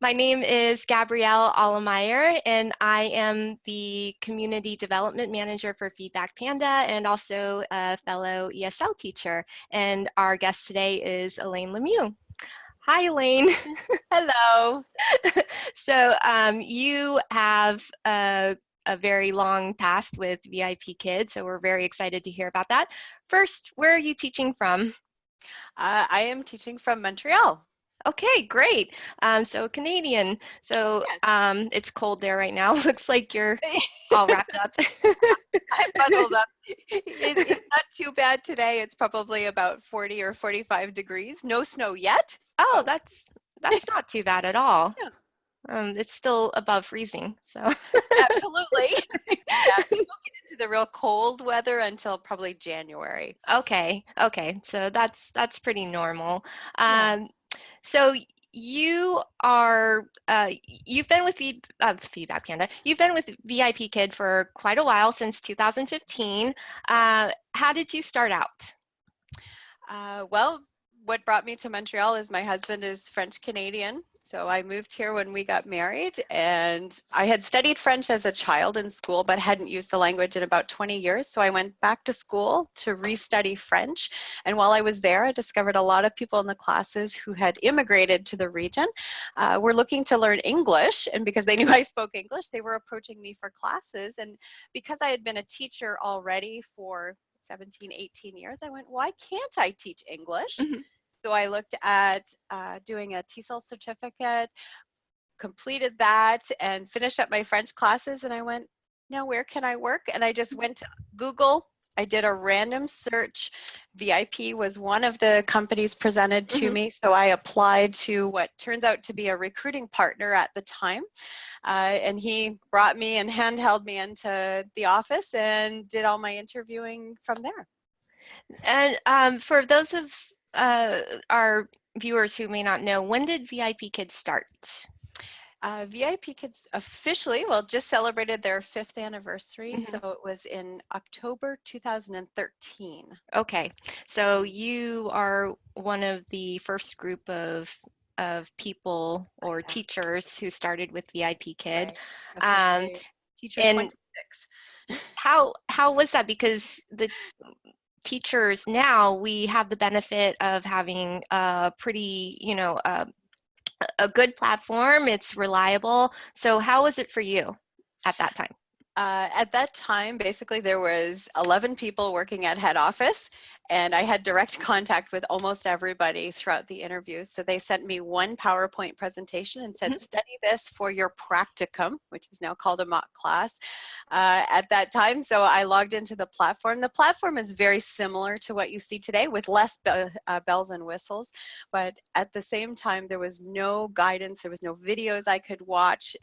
My name is Gabrielle Allemeyer, and I am the Community Development Manager for VIPanda and also a fellow ESL teacher. And our guest today is Elayne Lemieux. Hi, Elayne. Hello. So you have a very long past with VIP Kids, so we're very excited to hear about that. First, where are you teaching from? I am teaching from Montreal. Okay, great. So Canadian. So it's cold there right now. Looks like you're Yes. all wrapped up. I'm bundled up. It's not too bad today. It's probably about 40 or 45 degrees. No snow yet, Oh, but that's not too bad at all. yeah, It's still above freezing. So absolutely. Yeah, we won't get into the real cold weather until probably January. okay, okay. So that's pretty normal. Yeah. Um, so you are you've been with Feedback Panda. You've been with VIP Kid for quite a while, since 2015. Correct. How did you start out? Well, what brought me to Montreal is my husband is French Canadian. So I moved here when we got married, and I had studied French as a child in school, but hadn't used the language in about 20 years. So I went back to school to restudy French. And while I was there, I discovered a lot of people in the classes who had immigrated to the region were looking to learn English. And because they knew I spoke English, they were approaching me for classes. And because I had been a teacher already for 17, 18 years, I went, why can't I teach English? Mhm. So I looked at doing a TESOL certificate, completed that, and finished up my French classes. And I went, now where can I work? And I just went to Google. I did a random search. VIP was one of the companies presented to Mhm. me. So I applied to what turns out to be a recruiting partner at the time. And he brought me and handheld me into the office and did all my interviewing from there. And for those of our viewers who may not know, when did VIP Kids start? VIP Kids officially, well, just celebrated their 5th anniversary. So Mhm. it was in October 2013. Okay, so you are one of the first group of people I or am, teachers who started with VIP Kid. right. Um, Officially teacher and 26. how was that? Because the teachers now, we have the benefit of having a pretty, a good platform. It's reliable. So how was it for you at that time? At that time, basically, there was 11 people working at head office, and I had direct contact with almost everybody throughout the interview. So they sent me one PowerPoint presentation and said, Mhm. study this for your practicum, which is now called a mock class, at that time. So I logged into the platform. The platform is very similar to what you see today with less bells and whistles, but at the same time, there was no guidance. There was no videos I could watch.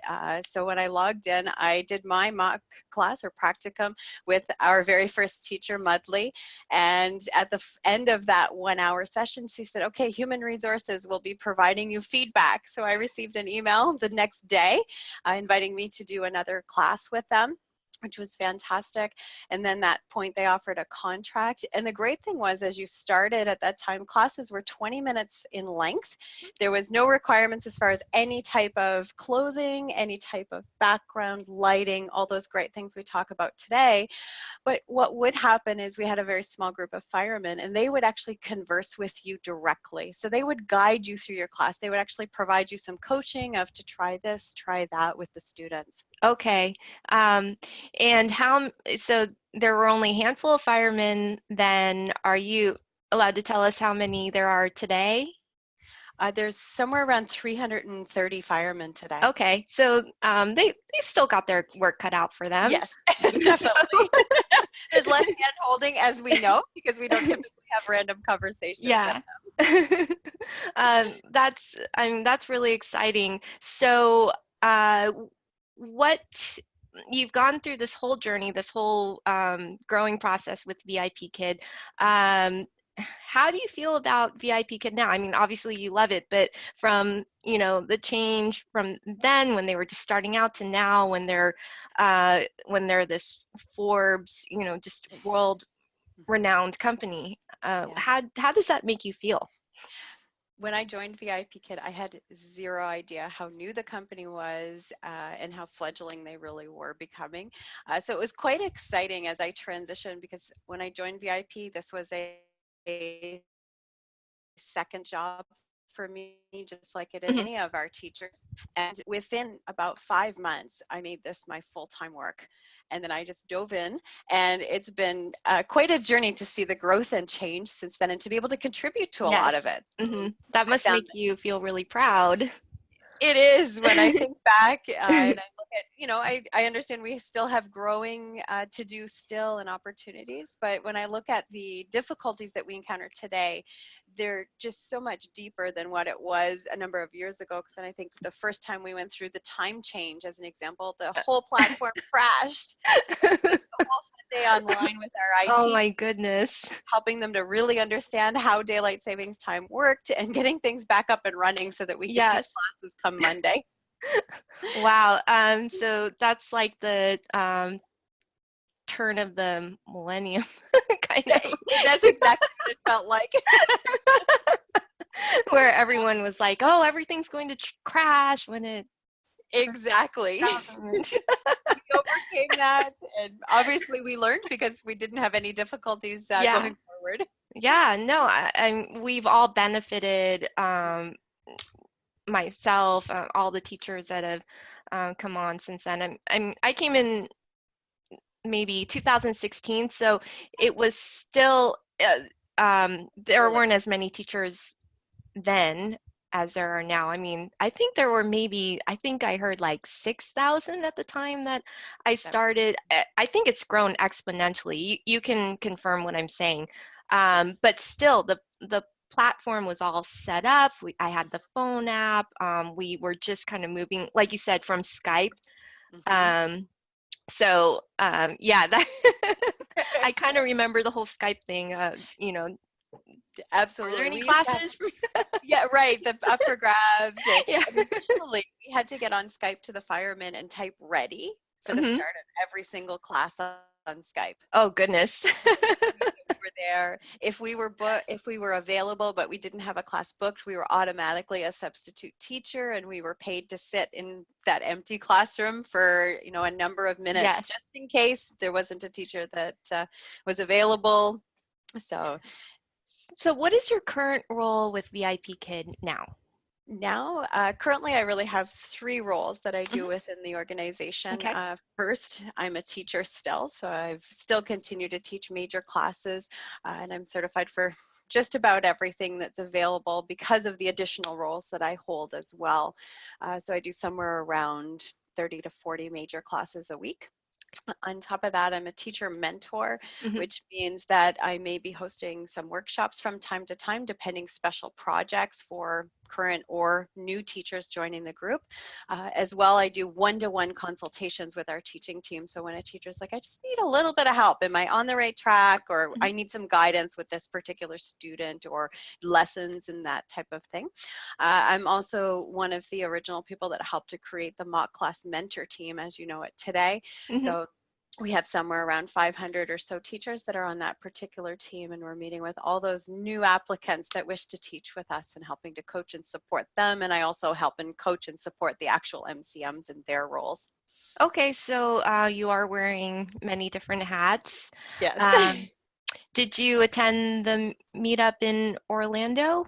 So when I logged in, I did my mock class or practicum with our very first teacher, Mudley. And at the end of that 1 hour session, she said, okay, human resources will be providing you feedback. So I received an email the next day inviting me to do another class with them, which was fantastic. And then that point they offered a contract. And the great thing was, as you started at that time, classes were 20 minutes in length. There was no requirements as far as any type of clothing, any type of background, lighting, all those great things we talk about today. But what would happen is we had a very small group of firemen, and they would actually converse with you directly. So they would guide you through your class. They would actually provide you some coaching of to try this, try that with the students. Okay. Um, and so there were only a handful of firemen then. Are you allowed to tell us how many there are today? There's somewhere around 330 firemen today. Okay, so they still got their work cut out for them. Yes, definitely. There's less hand holding, as we know, because we don't typically have random conversations with Yeah. That's really exciting. So, what you've gone through this whole journey, this whole growing process with VIP Kid. Um, how do you feel about VIP Kid now? I mean, obviously you love it, but from, the change from then when they were just starting out to now when they're this Forbes, just world Mhm. renowned company. Yeah. How does that make you feel? When I joined VIP Kid, I had zero idea how new the company was and how fledgling they really were becoming. So it was quite exciting as I transitioned, because when I joined VIP, this was a second job for me, just like it is Mhm. any of our teachers. And within about 5 months, I made this my full-time work. And then I just dove in, and it's been quite a journey to see the growth and change since then, and to be able to contribute to a lot Yes. of it. That I must found make you feel really proud. it is, when I think back and I look at, I understand we still have growing to do still and opportunities, but when I look at the difficulties that we encounter today, they're just so much deeper than what it was a number of years ago. Because then I think the first time we went through the time change, as an example, the whole platform crashed. We spent the whole Sunday online with our Oh IT, my goodness. helping them to really understand how daylight savings time worked and getting things back up and running so that we could teach Yes. classes come Monday. Wow. So that's like the turn of the millennium, kind That- of, That's exactly what it felt like. where everyone was like, "Oh, everything's going to crash," when it Exactly. doesn't. We overcame that, and obviously we learned because we didn't have any difficulties Yeah. going forward. Yeah. No, we've all benefited. Myself, all the teachers that have come on since then. I came in maybe 2016, so it was still there Early. weren't as many teachers then as there are now. I mean, I think there were maybe, I think I heard like 6,000 at the time that I That, started. I think it's grown exponentially. You can confirm what I'm saying. yeah. But still, the platform was all set up. I had the phone app. We were just kind of moving, like you said, from Skype. Hmm. Um, yeah, that I kind of remember the whole Skype thing. Are there Absolutely. any We used to have, classes? yeah, right, the up for grabs. And Yeah. initially, we had to get on Skype to the firemen and type ready for the Hmm. start of every single class on Skype. Oh, goodness. We were there. If we were available, but we didn't have a class booked, we were automatically a substitute teacher, and we were paid to sit in that empty classroom for a number of minutes, Yes. just in case there wasn't a teacher that was available. So So what is your current role with VIP Kid now? now, currently, I really have three roles that I do Hmm. within the organization. Okay. First, I'm a teacher still, so I've still continued to teach major classes, and I'm certified for just about everything that's available because of the additional roles that I hold as well. So I do somewhere around 30 to 40 major classes a week. On top of that, I'm a teacher mentor, Hmm. which means that I may be hosting some workshops from time to time, depending special projects for current or new teachers joining the group. As well, I do one-to-one consultations with our teaching team. So when a teacher's like, I just need a little bit of help, am I on the right track? Or I need some guidance with this particular student or lessons and that type of thing. I'm also one of the original people that helped to create the mock class mentor team as you know it today. Hmm. So we have somewhere around 500 or so teachers that are on that particular team, and we're meeting with all those new applicants that wish to teach with us and helping to coach and support them. And I also help and coach and support the actual MCMs in their roles. Okay, so you are wearing many different hats. Yes. Um, did you attend the meetup in Orlando?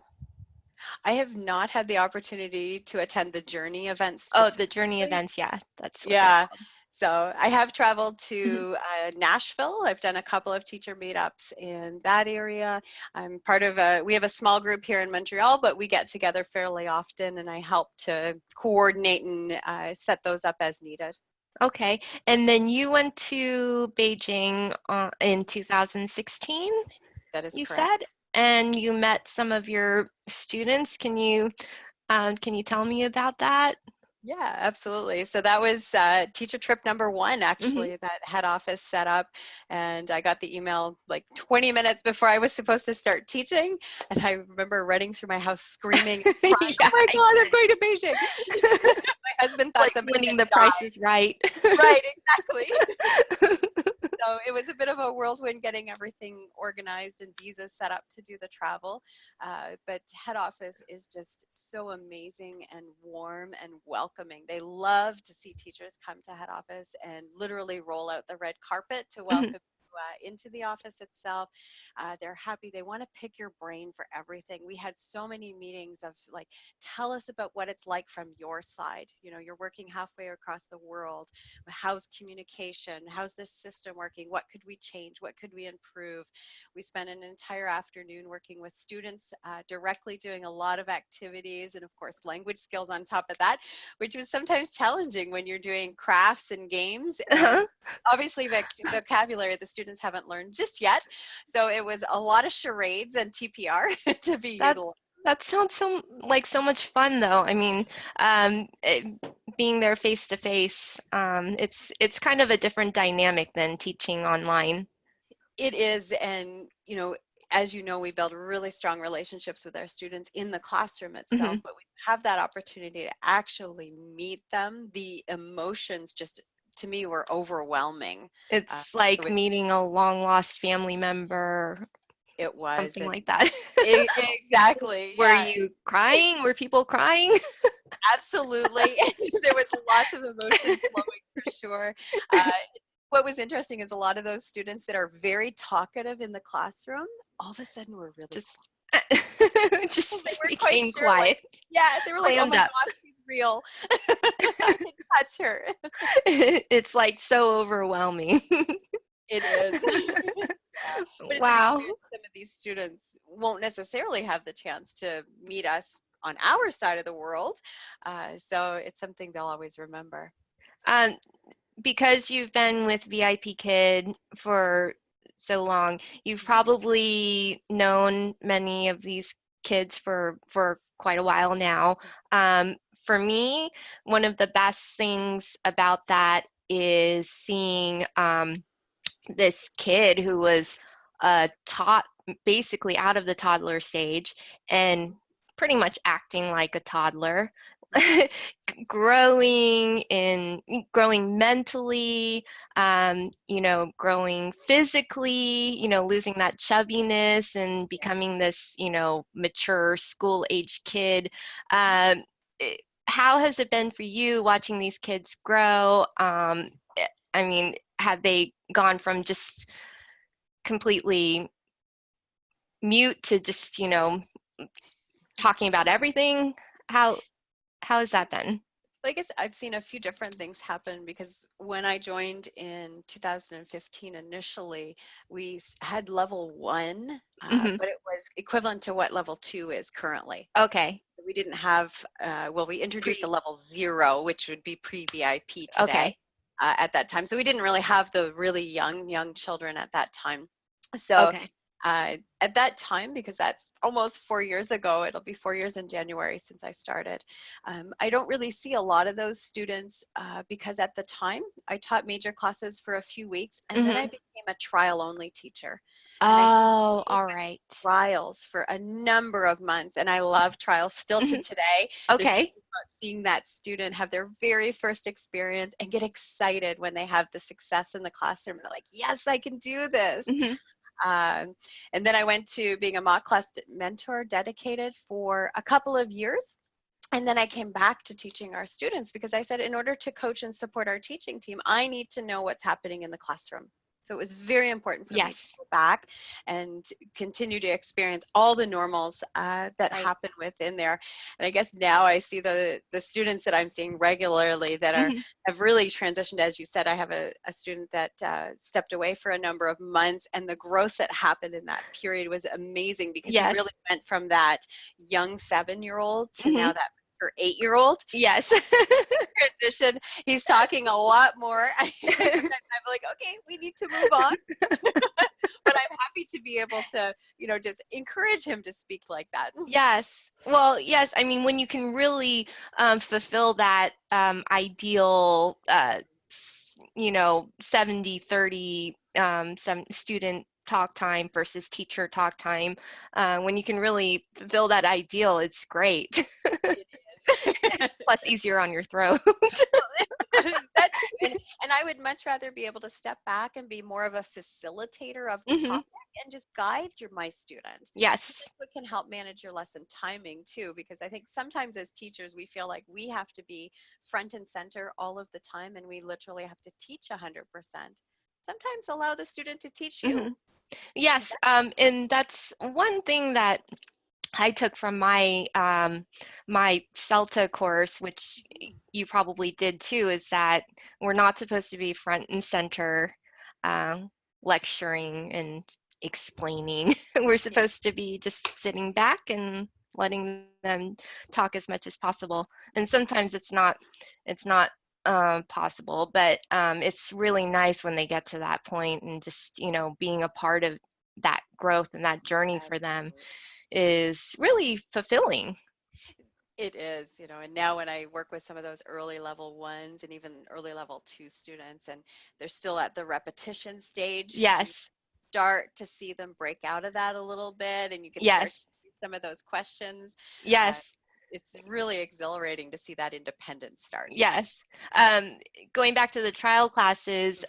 I have not had the opportunity to attend the Journey event Oh, the Journey specifically. events. Yeah, that's what they're Yeah. called. So I have traveled Mhm. to Nashville. I've done a couple of teacher meetups in that area. I'm part of we have a small group here in Montreal, but we get together fairly often, and I help to coordinate and set those up as needed. Okay, and then you went to Beijing in 2016, That is you said, correct. and you met some of your students. Can you tell me about that? Yeah, absolutely. So that was teacher trip number one, Hmm. actually, that head office set up. And I got the email like 20 minutes before I was supposed to start teaching. And I remember running through my house screaming and crying, oh Yeah, my I God, I'm get going to Beijing. My husband it's thought like somebody winning had the died. Price is Right. Right, exactly. So it was a bit of a whirlwind getting everything organized and visas set up to do the travel. But head office is just so amazing and warm and welcoming. They love to see teachers come to head office and literally roll out the red carpet to welcome you into the office itself. They're happy. They want to pick your brain for everything. We had so many meetings of like, tell us about what it's like from your side. You know, you're working halfway across the world. How's communication? How's this system working? What could we change? What could we improve? We spent an entire afternoon working with students, directly doing a lot of activities and of course language skills on top of that, which was sometimes challenging when you're doing crafts and games. And obviously vocabulary the students haven't learned just yet. So it was a lot of charades and TPR to be That utilized. that sounds so much fun though. I mean, being there face to face, it's kind of a different dynamic than teaching online. It is, and as you know, we build really strong relationships with our students in the classroom itself, Hmm. but we have that opportunity to actually meet them. The emotions just, to me, were overwhelming. It's It like was, meeting a long lost family member, it was, something and like that. exactly, Were yeah, you crying? Were people crying? absolutely. There was lots of emotion flowing for sure. Uh, what was interesting is a lot of those students that are very talkative in the classroom all of a sudden were really Just they just weren't quite became sure, like, quiet, yeah, they were like, "Oh clammed my up. gosh, she's real." I can touch her. It's like so overwhelming. It is. Yeah, but it's an Wow. experience some of these students won't necessarily have the chance to meet us on our side of the world, so it's something they'll always remember. Um, because you've been with VIP Kid for so long, you've Mhm. probably known many of these kids for quite a while now. For me, one of the best things about that is seeing this kid who was taught basically out of the toddler stage and pretty much acting like a toddler, Mhm. growing mentally, growing physically, losing that chubbiness and Yeah. becoming this, mature school age kid. Mhm. um, how has it been for you watching these kids grow? I mean, have they gone from just completely mute to just, talking about everything? How how has that been? Well, I guess I've seen a few different things happen because when I joined in 2015 initially, we had level one, Hmm. but it was equivalent to what level two is currently. Okay. We didn't have, well, we introduced a Pre. level zero, which would be pre-VIP today, Okay. at that time. So we didn't really have the really young children at that time. So Okay. at that time, because that's almost 4 years ago, it'll be 4 years in January since I started, I don't really see a lot of those students because at the time I taught major classes for a few weeks and then I Hmm. became a trial only teacher. And I Oh, stayed all with right. trials for a number of months and I love trials still to Hmm. today. There's Okay. something about seeing that student have their very first experience and get excited when they have the success in the classroom and they're like, yes, I can do this. Hmm. um, and then I went to being a mock class mentor dedicated for a couple of years. And then I came back to teaching our students because I said, in order to coach and support our teaching team, I need to know what's happening in the classroom. So it was very important for me to Yes. go back and continue to experience all the normals that Right. happen within there. And I guess now I see the students that I'm seeing regularly that Hmm. have really transitioned. As you said, I have a student that stepped away for a number of months, and the growth that happened in that period was amazing because he Yes. really went from that young 7-year-old to Hmm. now that or 8-year-old Yes. transition. He's talking a lot more. Sometimes I'm like, okay, we need to move on. But I'm happy to be able to, just encourage him to speak like that. Yes. Well, yes. I mean, when you can really fulfill that ideal, 70/30 some student talk time versus teacher talk time, when you can really fulfill that ideal, it's great. It is. Plus, easier on your throat. That too. And And I would much rather be able to step back and be more of a facilitator of the Hmm. topic and just guide my student. Yes. That's what can help manage your lesson timing too, because I think sometimes as teachers, we feel like we have to be front and center all of the time, and we literally have to teach 100%. Sometimes allow the student to teach Hmm. you. Yes. And that's one thing that I took from my CELTA course, which you probably did too, is that we're not supposed to be front and center uh, lecturing and explaining. We're Yeah, supposed to be just sitting back and letting them talk as much as possible. And sometimes it's not possible, but it's really nice when they get to that point, and just being a part of that growth and that journey for them absolutely. is really fulfilling. It is, and now when I work with some of those early level ones and even early level two students, and they're still at the repetition stage, and you Yes, start to see them break out of that a little bit, and you can start to yes, see some of those questions. Uh, yes, it's really exhilarating to see that independence start. yes. Um, Going back to the trial classes,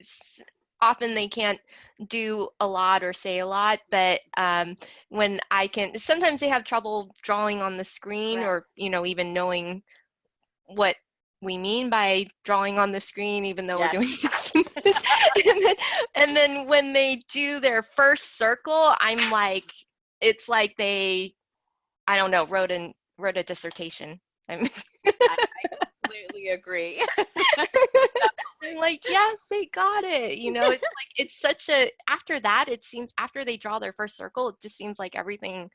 s- often they can't do a lot or say a lot, but when I can, sometimes they have trouble drawing on the screen, or Correct. even knowing what we mean by drawing on the screen, even though we're doing Yes. this. And then when they do their first circle, I'm like, it's like they, I don't know, wrote a dissertation. I'm, I completely agree. I'm like, yes, they got it. It's like, it's such a, after that, it seems, after they draw their first circle, it just seems like everything,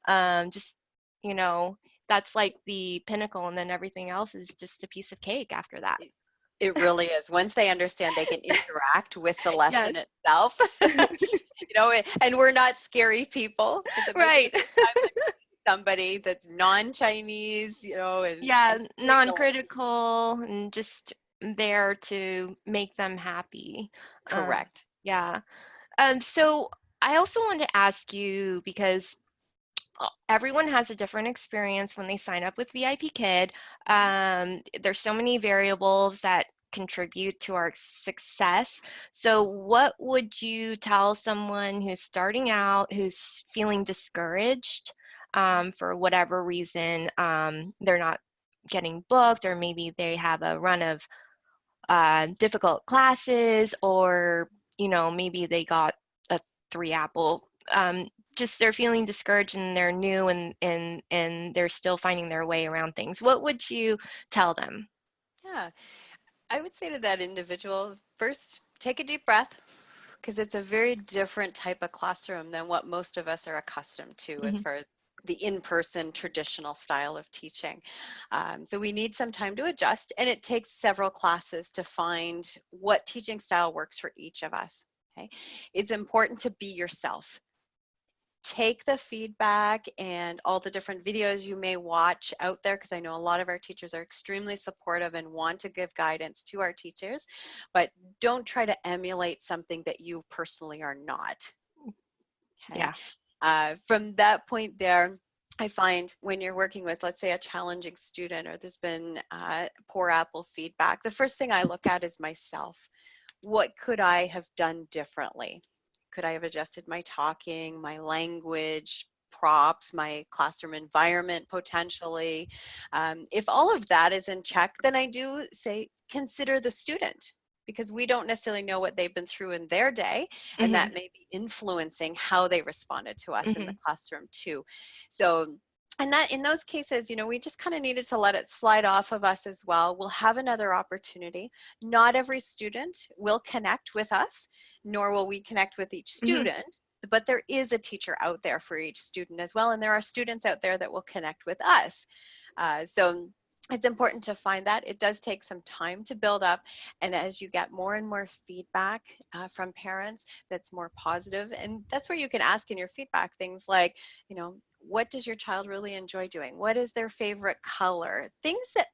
just, you know, that's like the pinnacle, and then everything else is just a piece of cake after that. It it really is. Once they understand they can interact with the lesson Yes. itself, and we're not scary people. Most of Right. the time, somebody that's non-Chinese, Yeah, and bring the non-critical and just there to make them happy. Um, correct. yeah. So I also want to ask you, because everyone has a different experience when they sign up with VIP Kid. Mhm. There's so many variables that contribute to our success. So, what would you tell someone who's starting out, who's feeling discouraged for whatever reason? They're not getting booked, or maybe they have a run of difficult classes, or maybe they got a three apple. Just they're feeling discouraged, and they're new, and they're still finding their way around things. What would you tell them? Yeah, I would say to that individual, first, take a deep breath, because it's a very different type of classroom than what most of us are accustomed to as Hmm. far as the in-person traditional style of teaching. So we need some time to adjust, and it takes several classes to find what teaching style works for each of us. Okay, it's important to be yourself. Take the feedback and all the different videos you may watch out there, because I know a lot of our teachers are extremely supportive and want to give guidance to our teachers, but don't try to emulate something that you personally are not. Okay. Yeah. From that point there, I find when you're working with, let's say, a challenging student, or there's been poor apple feedback, the first thing I look at is myself. What could I have done differently? Could I have adjusted my talking, my language, props, my classroom environment potentially? If all of that is in check, then I do say consider the student, because we don't necessarily know what they've been through in their day, and Hmm. that may be influencing how they responded to us in the Hmm. classroom too. So, and that in those cases, we just kind of needed to let it slide off of us as well. We'll have another opportunity. Not every student will connect with us, nor will we connect with each Hmm. student, but there is a teacher out there for each student as well, and there are students out there that will connect with us. So it's important to find that. It does take some time to build up, and as you get more and more feedback from parents that's more positive, and that's where you can ask in your feedback things like, what does your child really enjoy doing? What is their favorite color? Things that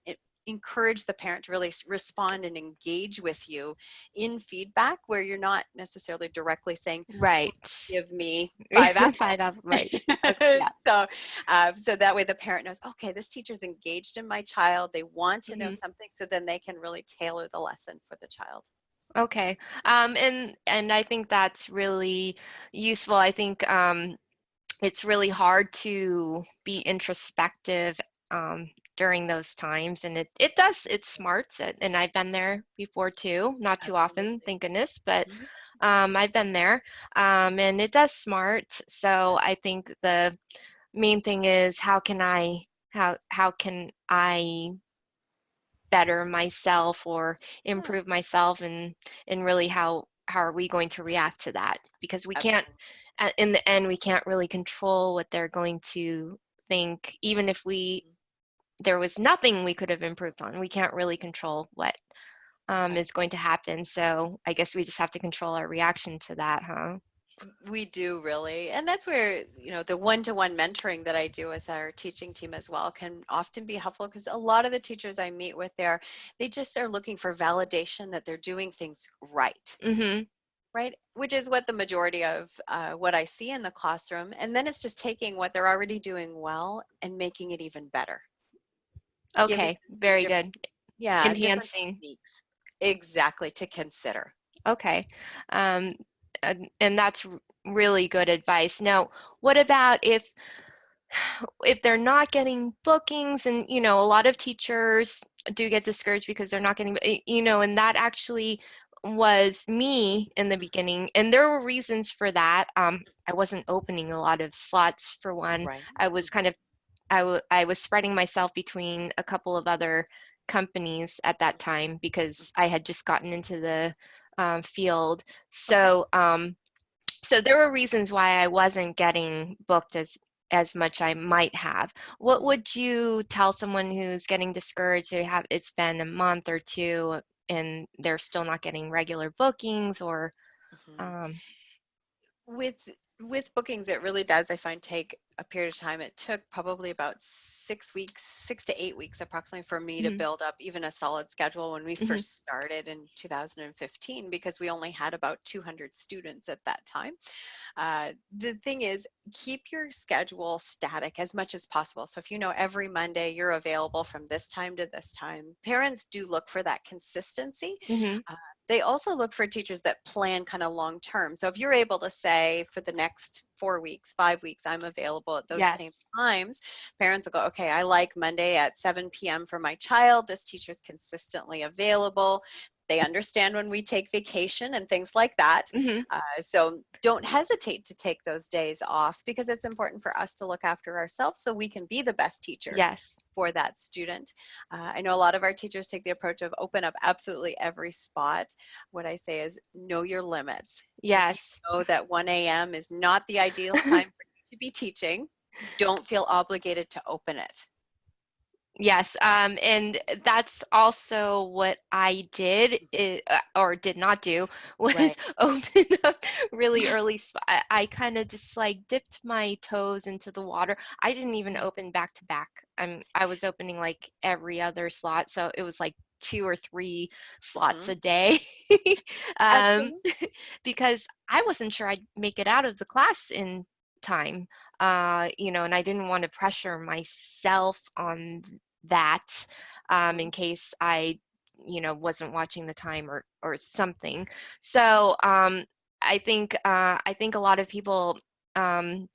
encourage the parent to really respond and engage with you in feedback, where you're not necessarily directly saying, Right. give me 5 apples. 5 apples, right. Okay, yeah. So that way the parent knows, okay, this teacher's engaged in my child. They want to know Mhm. something, so then they can really tailor the lesson for the child. Okay. And I think that's really useful. I think it's really hard to be introspective during those times, and it's smart, and I've been there before too, not too often, Absolutely. thank goodness, but Mhm. I've been there, and it does smart. So I think the main thing is how can I better myself or Yeah, improve myself, and really how are we going to react to that, because we can't, absolutely. in the end we can't really control what they're going to think. Even if we there was nothing we could have improved on, we can't really control what is going to happen. So I guess we just have to control our reaction to that, huh? We do really. And that's where, the one-to-one mentoring that I do with our teaching team as well can often be helpful, because a lot of the teachers I meet with there, they just are looking for validation that they're doing things right. Mm-hmm. Right? Which is what the majority of what I see in the classroom. And then it's just taking what they're already doing well and making it even better, giving Okay, them some very different, good. yeah, different Enhancing. techniques. Exactly, to consider. Okay. um, and that's really good advice. Now, what about if they're not getting bookings, and a lot of teachers do get discouraged because they're not getting, and that actually was me in the beginning, and there were reasons for that. I wasn't opening a lot of slots, for one. Right. I was kind of I was spreading myself between a couple of other companies at that time because I had just gotten into the field. Okay. So there were reasons why I wasn't getting booked as much I might have. What Mhm. would you tell someone who's getting discouraged? It's been a month or two and they're still not getting regular bookings, or Mhm. um, with with bookings, it really does, I find, take a period of time. It took probably about 6 weeks, 6 to 8 weeks approximately, for me to mhm, build up even a solid schedule when we mhm, first started in 2015, because we only had about 200 students at that time. The thing is, keep your schedule static as much as possible. So if you know every Monday you're available from this time to this time, parents do look for that consistency. mhm. uh, they also look for teachers that plan kind of long term. So if you're able to say, for the next 4 weeks, 5 weeks, I'm available at those same Yes. times, parents will go, okay, I like Monday at 7 p.m. for my child. This teacher's consistently available. They understand when we take vacation and things like that. Mhm. So don't hesitate to take those days off, because it's important for us to look after ourselves so we can be the best teacher Yes. for that student. I know a lot of our teachers take the approach of open up absolutely every spot. What I say is, know your limits. If you Yes. know that 1 a.m. is not the ideal time for you to be teaching, don't feel obligated to open it. Yes, and that's also what I did, or did not do, Right. was open up really early. I kind of just like dipped my toes into the water. I didn't even Yeah. open back to back. I was opening like every other slot, so it was like 2 or 3 slots Hmm. a day, um, Absolutely. because I wasn't sure I'd make it out of the class in time, and I didn't want to pressure myself on that, Hmm. in case I, wasn't watching the time or something. So I think a lot of people um,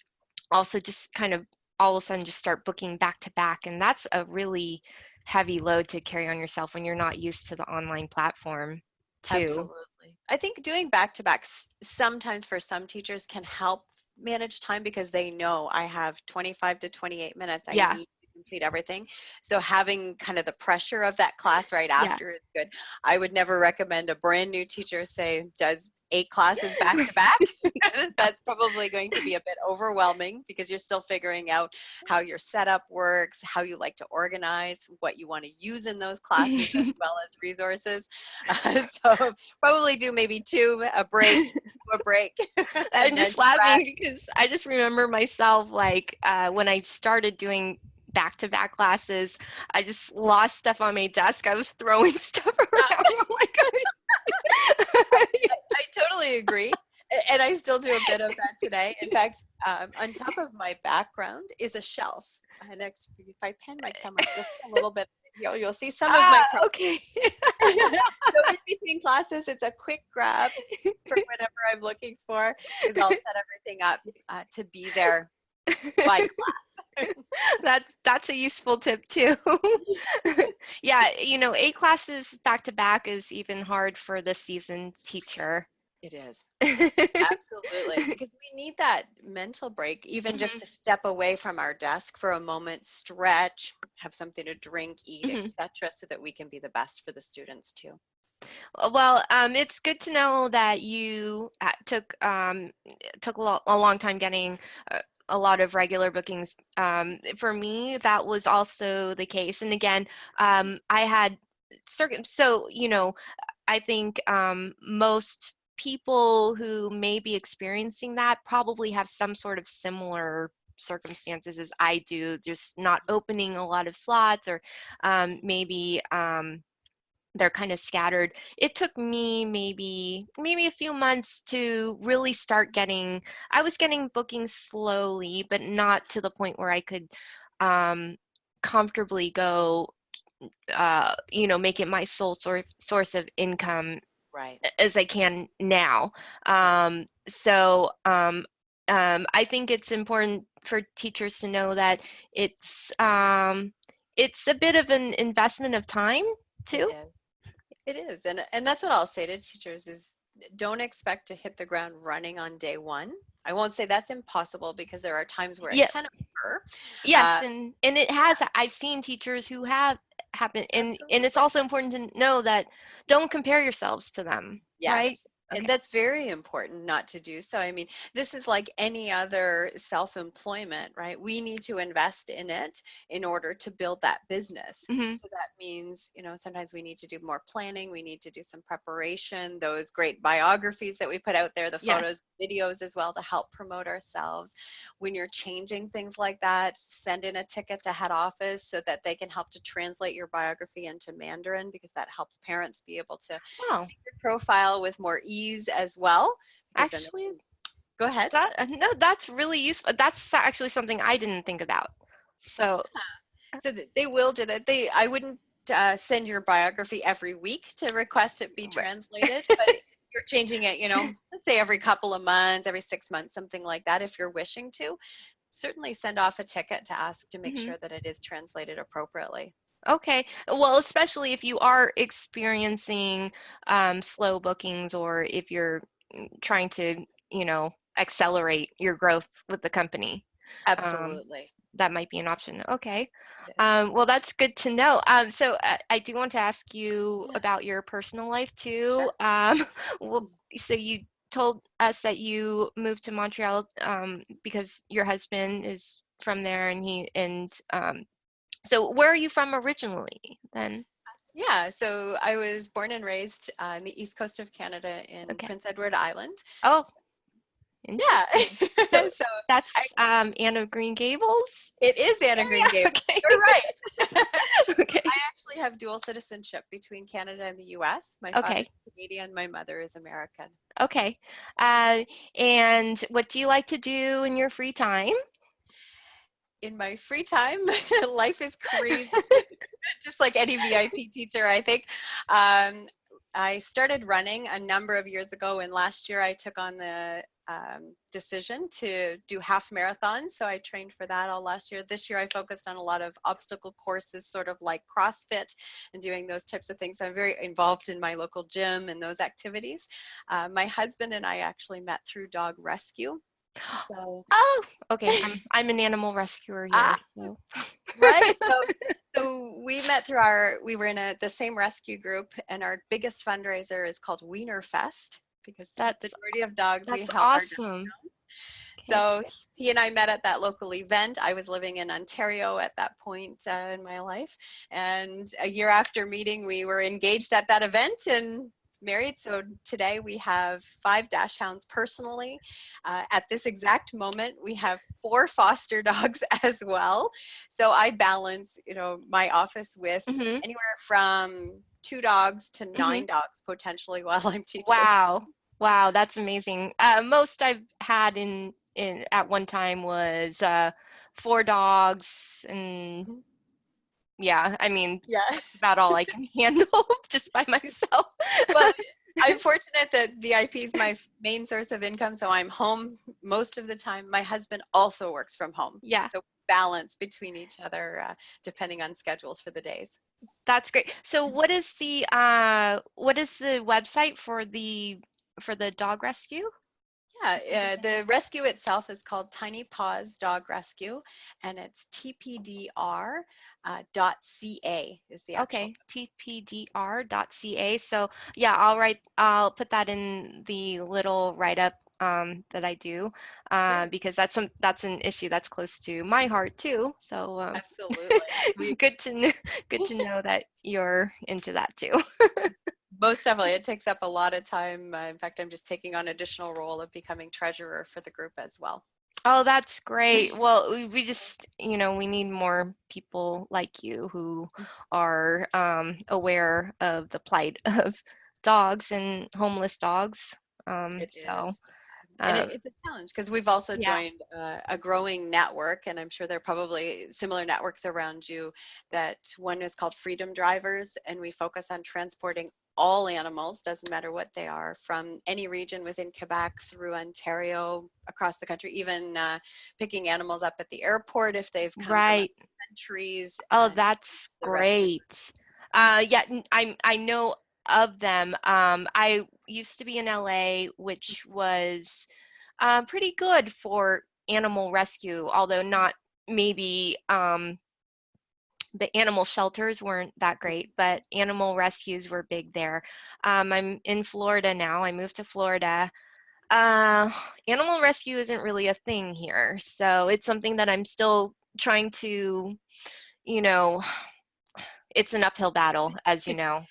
also just kind of all of a sudden just start booking back to back, and that's a really heavy load to carry on yourself when you're not used to the online platform too. Absolutely. I think doing back to backs sometimes for some teachers can help manage time, because they know I have 25 to 28 minutes. I Yeah, need to complete everything. So having kind of the pressure of that class right yeah. after is good. I would never recommend a brand new teacher, say, does 8 classes back to back. That's probably going to be a bit overwhelming, because you're still figuring out how your setup works, how you like to organize, what you want to use in those classes, as well as resources. So probably do maybe two, a break, do a break, I'm and then just come back. laughing because I just remember myself, like, when I started doing back-to-back classes, I just lost stuff on my desk. I was throwing stuff around. Oh my I totally agree. And I still do a bit of that today. In fact, on top of my background is a shelf. And if I pan my camera just a little bit, you'll see some of my God. Okay. So in between classes, it's a quick grab for whatever I'm looking for, because I'll set everything up to be there by class. That's a useful tip too. Yeah, A classes back to back is even hard for the seasoned teacher. It is. Absolutely, because we need that mental break, even just Mhm, to step away from our desk for a moment, stretch, have something to drink, eat, mhm. etc., so that we can be the best for the students too. Well, it's good to know that you took a long time getting a lot of regular bookings. For me, that was also the case. And again, I had so I think most people who may be experiencing that probably have some sort of similar circumstances as I do, just not opening a lot of slots, or maybe they're kind of scattered. It took me maybe a few months to really start getting. I was getting bookings slowly, but not to the point where I could um, comfortably go, make it my sole source of income Right. as I can now. Yeah. I think it's important for teachers to know that it's a bit of an investment of time It too. is. It is, and that's what I'll say to teachers is don't expect to hit the ground running on day one. I won't say that's impossible because there are times where it Yeah, can occur. yes, Uh, and it has. I've seen teachers who have happened, and it's Absolutely. also important to know that don't compare yourselves to them, right? Yes. And Okay. that's very important not to do so. I mean, this is like any other self-employment, right? We need to invest in it in order to build that business. Hmm. So that means, sometimes we need to do more planning, we need to do some preparation, those great biographies that we put out there, the Yes. photos, videos as well to help promote ourselves. When you're changing things like that, send in a ticket to head office so that they can help to translate your biography into Mandarin, because that helps parents be able to Oh, see your profile with more ease as well, because then actually, go ahead. that no, that's really useful. That's actually something I didn't think about. So, So they will do that. I wouldn't send your biography every week to request it be right. translated, but you're changing it, let's say every couple of months, every 6 months, something like that. If you're wishing to, certainly send off a ticket to ask to make Hmm. sure that it is translated appropriately. Okay. Well, especially if you are experiencing slow bookings, or if you're trying to, accelerate your growth with the company. Um, Absolutely. that might be an option. Okay. It is. Well, that's good to know. So I do want to ask you Yeah, about your personal life sure. too. So you told us that you moved to Montreal because your husband is from there, so where are you from originally then? Yeah, so I was born and raised on the east coast of Canada in Okay. Prince Edward Island. Oh, Yeah. interesting. So So I, that's Anne of Green Gables it is Anna Green area. Gables. Okay. You're right. Okay. I actually have dual citizenship between Canada and the US. My father's Okay. Canadian, my mother is American. Okay. Uh, and what do you like to do in your free time? In my free time, life is crazy, just like any VIP teacher, I think. Um, I started running a number of years ago, and last year I took on the decision to do half marathons. So I trained for that all last year. This year I focused on a lot of obstacle courses, sort of like CrossFit and doing those types of things. I'm very involved in my local gym and those activities. My husband and I actually met through dog rescue. So, Oh, okay. I'm an animal rescuer ah, here. So. right. So we met through we were in the same rescue group, and our biggest fundraiser is called Wiener Fest, because the That's majority of dogs we that's help are. awesome. Okay. So he and I met at that local event. I was living in Ontario at that point in my life, and a year after meeting, we were engaged at that event, and Married. So today we have 5 dash hounds personally. At this exact moment, we have 4 foster dogs as well. So I balance, my office with Hmm. anywhere from 2 dogs to Hmm. 9 dogs potentially while I'm teaching. Wow. Wow, that's amazing. Most I've had in at one time was 4 dogs, and yeah, I mean Yeah. that's about all I can handle just by myself. Well, I'm fortunate that VIP is my main source of income, so I'm home most of the time. My husband also works from home, Yeah, so balance between each other depending on schedules for the days. that's great. So what is the website for the dog rescue? Yeah, the rescue itself is called Tiny Paws Dog Rescue, and it's tpdr .ca is the actual. Okay, tpdr.ca. So yeah, I'll put that in the little write-up that I do, Great, because that's an issue that's close to my heart too. So absolutely. We good to know, good to know that you're into that too. most definitely it takes up a lot of time. In fact, I'm just taking on additional role of becoming treasurer for the group as well. Oh, that's great. Well, we just, we need more people like you who are aware of the plight of dogs and homeless dogs. It So, is. And um, it's a challenge because we've also yeah, joined a growing network, and I'm sure there are probably similar networks around you. That one is called Freedom Drivers, and we focus on transporting all animals, doesn't matter what they are, from any region within Quebec through Ontario, across the country, even picking animals up at the airport if they've come from other right. countries, Oh, and that's the rescue. great. Yeah, I know of them. I used to be in LA, which was pretty good for animal rescue, although not maybe the animal shelters weren't that great, but animal rescues were big there. I'm in Florida now. I moved to Florida. Uh, Animal rescue isn't really a thing here, so it's something that I'm still trying to, you know, it's an uphill battle, as you know,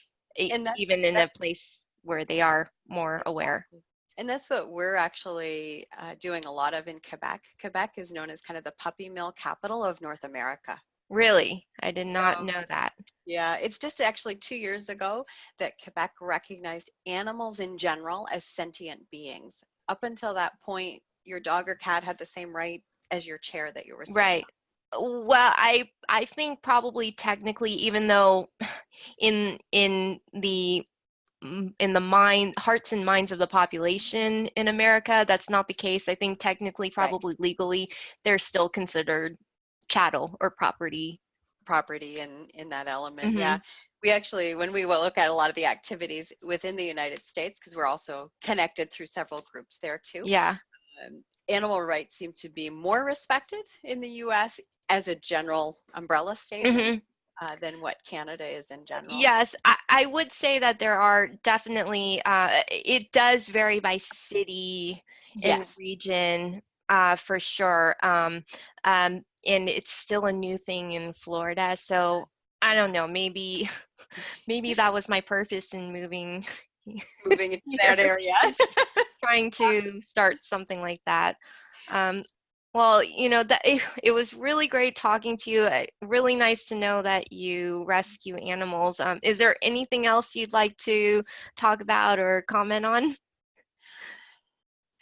And even in a that's place where they are more aware. exactly. And that's what we're actually doing a lot of in Quebec. Quebec is known as kind of the puppy mill capital of North America. Really, I did So, not know that. yeah, it's just actually 2 years ago that Quebec recognized animals in general as sentient beings. Up until that point, your dog or cat had the same right as your chair that you were sitting Right. on. Well, I think probably technically, even though in the hearts and minds of the population in America, that's not the case. I think technically, Right. probably legally, they're still considered chattel or property. Property in that element. Yeah. Hmm. We actually, when we will look at a lot of the activities within the United States, because we're also connected through several groups there too, Yeah. animal rights seem to be more respected in the US as a general umbrella statement Hmm. than what Canada is in general. Yes, I would say that there are definitely, it does vary by city and Yes. region, for sure. And it's still a new thing in Florida. So I Yeah. don't know, maybe, maybe that was my purpose in moving Moving into here, that area. trying to start something like that. Um, well, that it was really great talking to you. Really nice to know that you rescue animals. Is there anything else you'd like to talk about or comment on?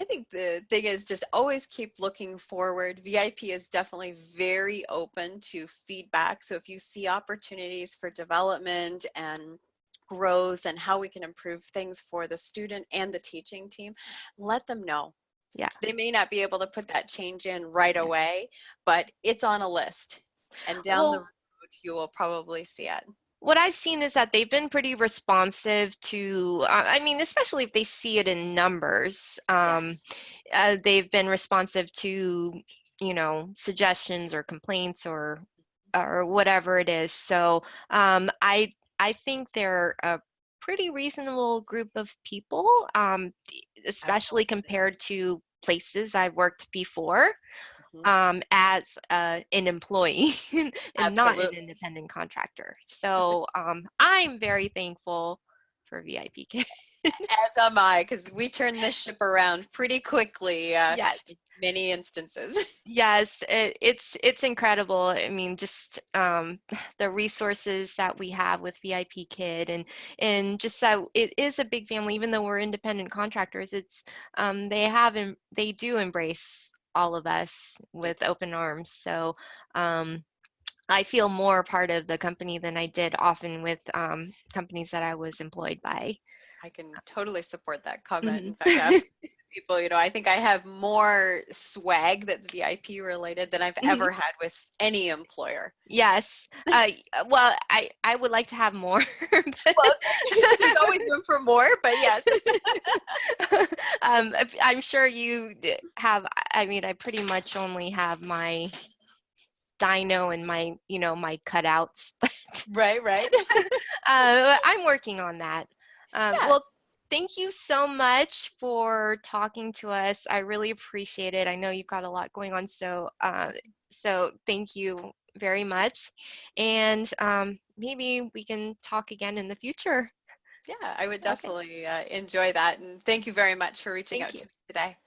I think the thing is just always keep looking forward. VIP is definitely very open to feedback. So if you see opportunities for development and growth and how we can improve things for the student and the teaching team, let them know. Yeah, They may not be able to put that change in right yeah. away, but it's on a list. And down the Well, road, you will probably see it. what I've seen is that they've been pretty responsive to, I mean, especially if they see it in numbers. Yes, They've been responsive to, suggestions or complaints or whatever it is. So I think they're a pretty reasonable group of people, especially absolutely. compared to places I've worked before, Mhm. as an employee and not an Absolutely. independent contractor. So I'm very thankful for VIP Kid. As am I, because we turn this ship around pretty quickly Yes. in many instances. Yes, it's incredible. I mean, just the resources that we have with VIP Kid, and just that it is a big family. Even though we're independent contractors, it's they do embrace all of us They with do. open arms. So I feel more a part of the company than I did often with companies that I was employed by. I can totally support that comment. Mhm. In fact, I have people, I think I have more swag that's VIP related than I've Mhm. ever had with any employer. Yes. Well, I would like to have more, but Well, there's always room for more, but yes. I'm sure you have. I mean, I pretty much only have my dyno and my cutouts, but Right, right. I'm working on that. Yeah, Well, thank you so much for talking to us. I really appreciate it. I know you've got a lot going on, so thank you very much. And maybe we can talk again in the future. yeah, I would Okay, definitely enjoy that. And thank you very much for reaching thank out you. to me today.